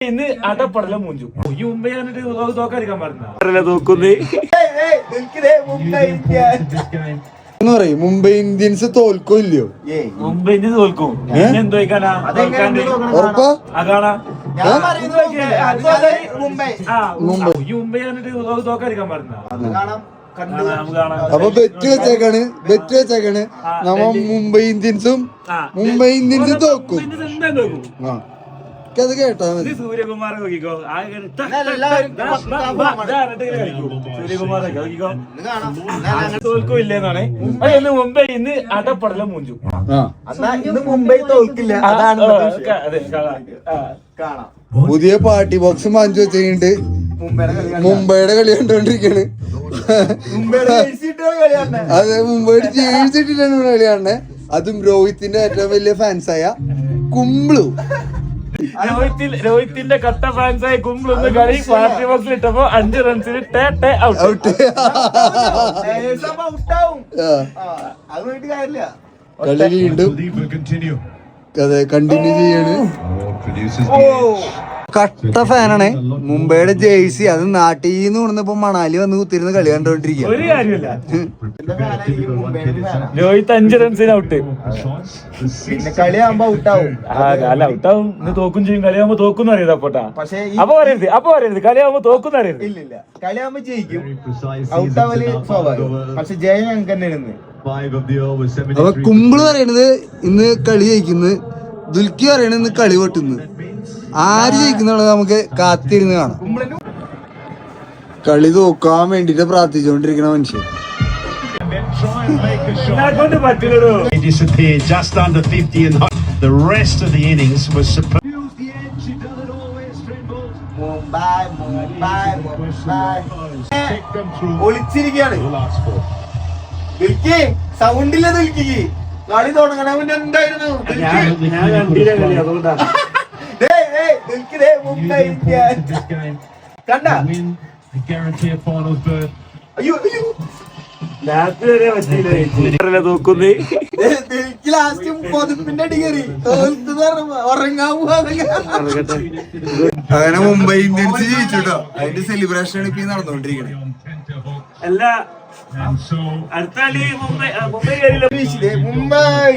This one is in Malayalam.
ഇന്ന് അടപ്പടല മൂഞ്ചു ഈ മുംബൈ വന്നിട്ട് തോക്കാതിരിക്കാൻ പറഞ്ഞ തോക്കുന്നേ എന്ന് പറയും മുംബൈ ഇന്ത്യൻസ് തോൽക്കോ ഇല്ലയോ? മുംബൈ ഇന്ത്യൻസ് തോൽക്കും. എന്തോക്കാനാ ഉറപ്പാ? മുംബൈ വന്നിട്ട് തോക്കാതിരിക്കാൻ പറഞ്ഞ അപ്പൊ ബെറ്റ് വെച്ചേക്കാണ് നമ്മ മുംബൈ ഇന്ത്യൻസും തോക്കും. അത് കേട്ടാ മതി. സൂര്യകുമാർ നോക്കിക്കോ, തോൽക്കില്ലെന്നാണ്. ഇന്ന് മുംബൈ ഇന്ന് അടപ്പടല മൂഞ്ചു. മുംബൈ തോൽക്കില്ല. പുതിയ പാർട്ടി ബോക്സ് വാങ്ങിച്ചു വെച്ചിട്ടുണ്ട്. മുംബൈയുടെ കളി കണ്ടോണ്ടിരിക്കാണ്. അതെ, മുംബൈയുടെ ജേഴ്സി ഇട്ടിട്ടാണ് കളി കാണുന്നത്. അതും രോഹിത്തിന്റെ ഏറ്റവും വലിയ ഫാൻസായ കുംബ്ലു. രോഹിത്തിന്റെ കട്ട ഫാൻസായി കുംബ്ലൊന്ന് കളി പാർട്ടി ബോക്സിൽ ഇട്ടപ്പോ 5 റൺസിന് ഔട്ട്. കളി വീണ്ടും അതെ കണ്ടിന്യൂ ചെയ്യാണ്. കട്ട ഫാനാണ് മുംബൈയുടെ ജേഴ്സി. അത് നാട്ടിൽ നിന്ന് കൊണ്ടുവന്നപ്പോ മണാലി വന്ന് കുത്തിരുന്ന് കളി കണ്ടോണ്ടിരിക്കുക. ഒരു കാര്യമില്ല, രോഹിത് 5 റൺസിന് ഔട്ട്. പിന്നെ കളിയാകുമ്പോ ഔട്ടാവും. ഔട്ടാവും. ഇന്ന് തോക്കും ചെയ്യും. കളിയാകുമ്പോ തോക്കും അറിയാം. അപ്പൊ പറയരുത് കളിയാകുമ്പോ തോക്കും അറിയരുത്. ഇല്ലില്ല, കളിയാകുമ്പോ ജയിക്കും. ഔട്ടാവല് സ്വാഭാവികം. പക്ഷെ ജയം ഞങ്ങൾക്ക് തന്നെയാണ്. അപ്പൊ കുംബിള് പറയണത് ഇന്ന് കളി ജയിക്കുന്നു, ദുൽക്കി പറയണത് ഇന്ന് കളി പൊട്ടുന്നു. ആര് ജയിക്കുന്നുള്ളത് നമുക്ക് കാത്തിരുന്ന് കാണാം. കളി തോക്കാൻ വേണ്ടിട്ട് പ്രാർത്ഥിച്ചുകൊണ്ടിരിക്കണ മനുഷ്യൻ. He disappeared just under 50 and the rest of the innings was supposed. ഒളിച്ചിരിക്കുകയാണ്. സൗണ്ടില്ല ദുൽക്കി. കളി തുടങ്ങണവന്റെ എന്തായിരുന്നു കണ്ട. അയ്യോ തോക്കുന്നേ. ലാസ്റ്റ് പൊതുപ്പിന്റെ അടി കയറി ഉറങ്ങാൻ അങ്ങനെ മുംബൈ ഇന്ത്യൻസ് ജയിച്ചുട്ടോ. അതിന്റെ സെലിബ്രേഷൻ ആണ് ഇപ്പൊ നടന്നുകൊണ്ടിരിക്കണേ. അല്ല, അടുത്ത കളി മുംബൈ മുംബൈ